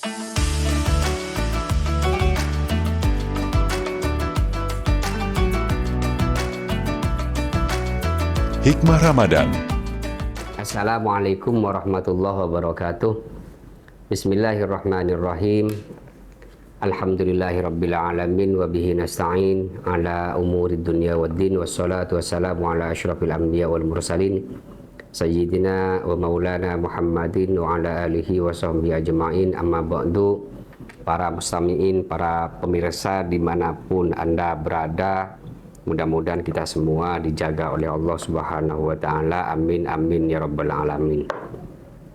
Hikmah Ramadan. Assalamualaikum warahmatullahi wabarakatuh. Bismillahirrahmanirrahim. Alhamdulillahirabbil alamin wa bihi nasta'in ala umuri dunya waddin wassalatu wassalamu ala asyrafil anbiya wal mursalin sayyidina wa maulana Muhammadin wa ala alihi wa sahbihi ajma'in. Amma ba'du. Para mustami'in, para pemirsa dimanapun Anda berada, mudah-mudahan kita semua dijaga oleh Allah Subhanahu wa Ta'ala. Amin, amin ya Rabbal Alamin.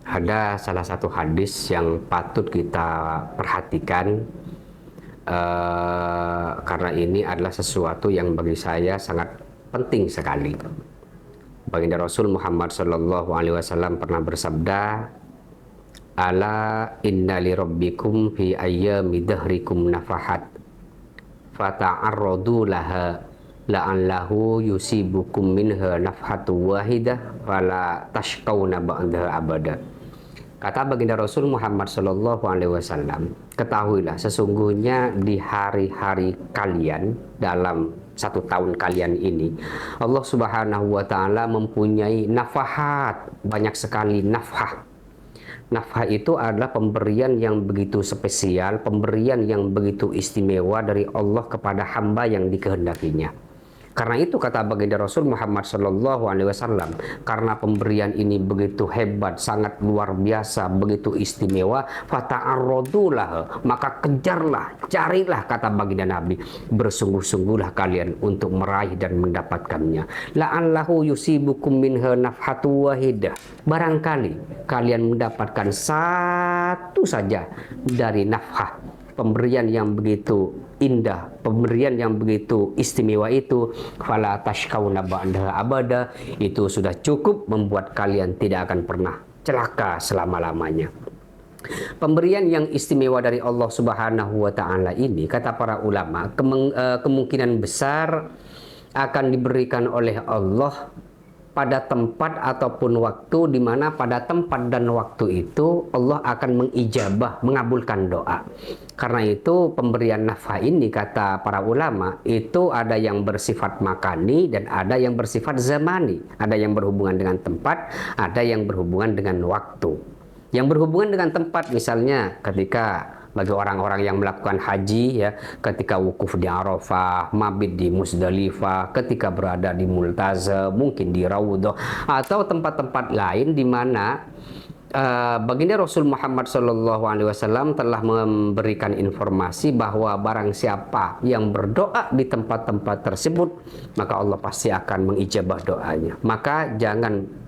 Ada salah satu hadis yang patut kita perhatikan, karena ini adalah sesuatu yang bagi saya sangat penting sekali. Baginda Rasul Muhammad Sallallahu Alaihi Wasallam pernah bersabda, "Ala inna li rabbikum fi ayyami dahrikum nafahat, fata'arradu laha la'allahu yusibukum minha nafhatu wahidah fala tashqawna ba'daha abada." Kata baginda Rasul Muhammad Sallallahu Alaihi Wasallam, ketahuilah sesungguhnya di hari-hari kalian, dalam satu tahun kalian ini, Allah Subhanahu wa Ta'ala mempunyai nafahat, banyak sekali nafhah. Nafhah itu adalah pemberian yang begitu spesial, pemberian yang begitu istimewa dari Allah kepada hamba yang dikehendakinya. Karena itu kata baginda Rasul Muhammad Sallallahu Alaihi Wasallam, karena pemberian ini begitu hebat, sangat luar biasa, begitu istimewa, fata'arradulah, maka kejarlah, carilah, kata baginda Nabi, bersungguh-sungguhlah kalian untuk meraih dan mendapatkannya. La'allahu yusibukum minha nafhatu wahidah, barangkali kalian mendapatkan satu saja dari nafhah, pemberian yang begitu indah, pemberian yang begitu istimewa itu, fala tashqawna ba'daha abada, itu sudah cukup membuat kalian tidak akan pernah celaka selama-lamanya. Pemberian yang istimewa dari Allah Subhanahu wa Ta'ala ini, kata para ulama, kemungkinan besar akan diberikan oleh Allah pada tempat ataupun waktu, di mana pada tempat dan waktu itu Allah akan mengijabah, mengabulkan doa. Karena itu pemberian nafkah ini, kata para ulama, itu ada yang bersifat makani dan ada yang bersifat zamani. Ada yang berhubungan dengan tempat, ada yang berhubungan dengan waktu. Yang berhubungan dengan tempat misalnya ketika bagi orang-orang yang melakukan haji, ya, ketika wukuf di Arafah, mabit di Musdalifah, ketika berada di Multazam, mungkin di Raudhah atau tempat-tempat lain di mana baginda Rasul Muhammad Sallallahu Alaihi Wasallam telah memberikan informasi bahwa barang siapa yang berdoa di tempat-tempat tersebut, maka Allah pasti akan mengijabah doanya. Maka jangan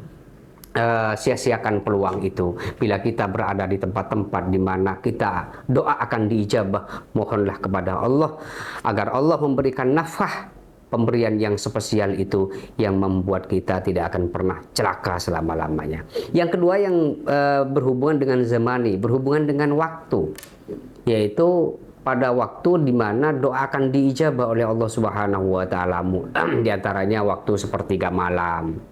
sia-siakan peluang itu. Bila kita berada di tempat-tempat di mana kita doa akan diijabah, mohonlah kepada Allah agar Allah memberikan nafkah, pemberian yang spesial itu yang membuat kita tidak akan pernah celaka selama-lamanya. Yang kedua yang berhubungan dengan zamani, berhubungan dengan waktu, yaitu pada waktu di mana doa akan diijabah oleh Allah Subhanahu wa Ta'ala, di antaranya waktu sepertiga malam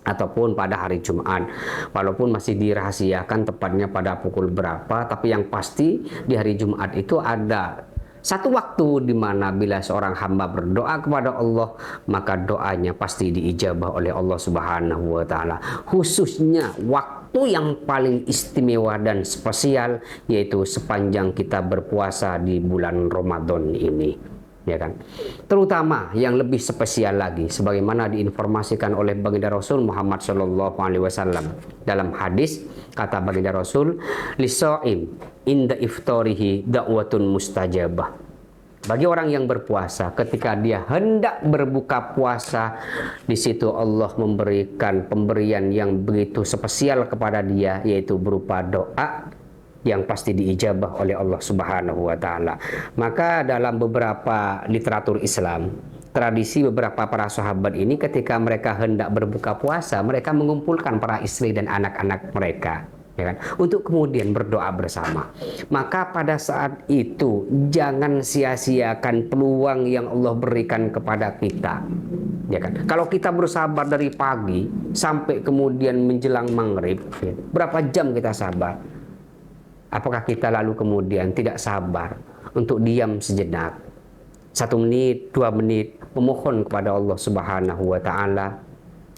ataupun pada hari Jumat, walaupun masih dirahasiakan tepatnya pada pukul berapa, tapi yang pasti di hari Jumat itu ada satu waktu di mana bila seorang hamba berdoa kepada Allah, maka doanya pasti diijabah oleh Allah Subhanahu wa Ta'ala. Khususnya waktu yang paling istimewa dan spesial, yaitu sepanjang kita berpuasa di bulan Ramadan ini, ya kan? Terutama yang lebih spesial lagi, sebagaimana diinformasikan oleh baginda Rasul Muhammad Sallallahu Alaihi Wasallam dalam hadis, kata baginda Rasul, "Lisoim inda iftarihi da'watun mustajabah." Bagi orang yang berpuasa, ketika dia hendak berbuka puasa, di situ Allah memberikan pemberian yang begitu spesial kepada dia, yaitu berupa doa yang pasti diijabah oleh Allah Subhanahu wa Ta'ala. Maka dalam beberapa literatur Islam, tradisi beberapa para sahabat ini, ketika mereka hendak berbuka puasa, mereka mengumpulkan para istri dan anak-anak mereka, ya kan, untuk kemudian berdoa bersama. Maka pada saat itu jangan sia-siakan peluang yang Allah berikan kepada kita, ya kan. Kalau kita bersabar dari pagi sampai kemudian menjelang maghrib, ya, berapa jam kita sabar? Apakah kita lalu kemudian tidak sabar untuk diam sejenak, 1 menit, 2 menit, memohon kepada Allah Subhanahu wa Ta'ala?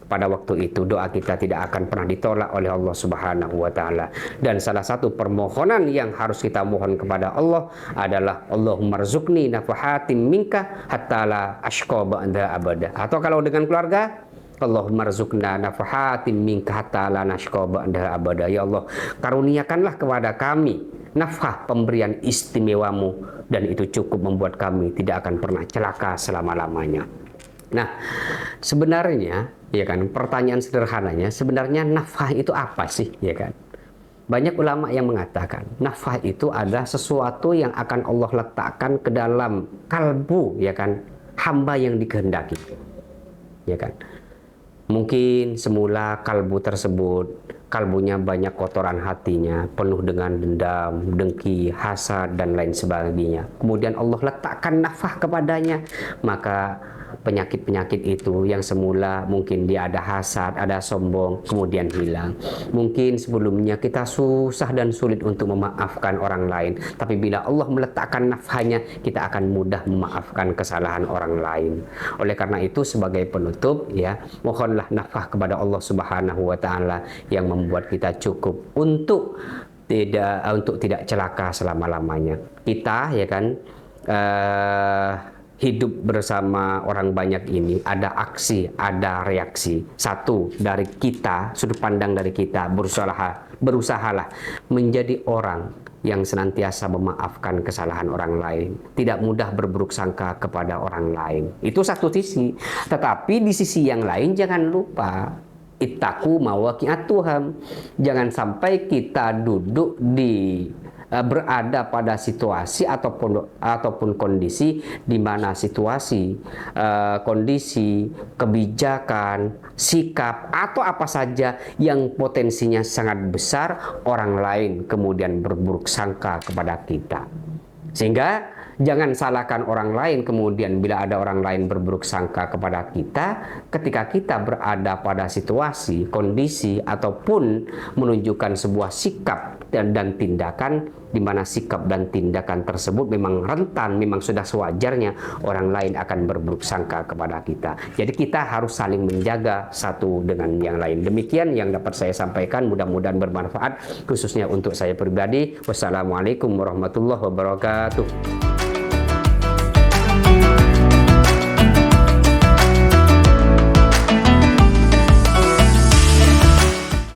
Pada waktu itu doa kita tidak akan pernah ditolak oleh Allah Subhanahu wa Ta'ala. Dan salah satu permohonan yang harus kita mohon kepada Allah adalah Allahumma rzuqni nafahatin minka hatta la ashqa ba'da abada. Atau kalau dengan keluarga, Allahumma rzuqna nafahatin minka hatta la nashqa ba'da abada. Ya Allah, karuniakanlah kepada kami nafkah pemberian istimewamu, dan itu cukup membuat kami tidak akan pernah celaka selama-lamanya. Nah, sebenarnya ya kan, pertanyaan sederhananya, sebenarnya nafkah itu apa sih, ya kan? Banyak ulama yang mengatakan nafkah itu adalah sesuatu yang akan Allah letakkan ke dalam kalbu, ya kan, hamba yang dikehendaki, ya kan. Mungkin semula kalbu tersebut, kalbunya banyak kotoran hatinya, penuh dengan dendam, dengki, hasad, dan lain sebagainya. Kemudian Allah letakkan nafkah kepadanya, maka penyakit-penyakit itu yang semula mungkin dia ada hasad, ada sombong, kemudian hilang. Mungkin sebelumnya kita susah dan sulit untuk memaafkan orang lain, tapi bila Allah meletakkan nafkahnya, kita akan mudah memaafkan kesalahan orang lain. Oleh karena itu, sebagai penutup, ya, mohonlah nafkah kepada Allah Subhanahu wa Ta'ala yang membuat kita cukup untuk tidak celaka selama-lamanya. Kita, ya kan, hidup bersama orang banyak ini, ada aksi, ada reaksi. Satu, dari kita, sudut pandang dari kita, berusahalah menjadi orang yang senantiasa memaafkan kesalahan orang lain, tidak mudah berburuk sangka kepada orang lain. Itu satu sisi. Tetapi di sisi yang lain, jangan lupa ittaqu mawaqi'atuham. Jangan sampai kita duduk berada pada situasi ataupun kondisi di mana situasi, kondisi, kebijakan, sikap, atau apa saja yang potensinya sangat besar orang lain kemudian berburuk sangka kepada kita. Sehingga jangan salahkan orang lain kemudian bila ada orang lain berburuk sangka kepada kita ketika kita berada pada situasi, kondisi, ataupun menunjukkan sebuah sikap dan tindakan di mana sikap dan tindakan tersebut memang rentan, memang sudah sewajarnya orang lain akan berburuk sangka kepada kita. Jadi kita harus saling menjaga satu dengan yang lain. Demikian yang dapat saya sampaikan, mudah-mudahan bermanfaat khususnya untuk saya pribadi. Wassalamualaikum warahmatullahi wabarakatuh.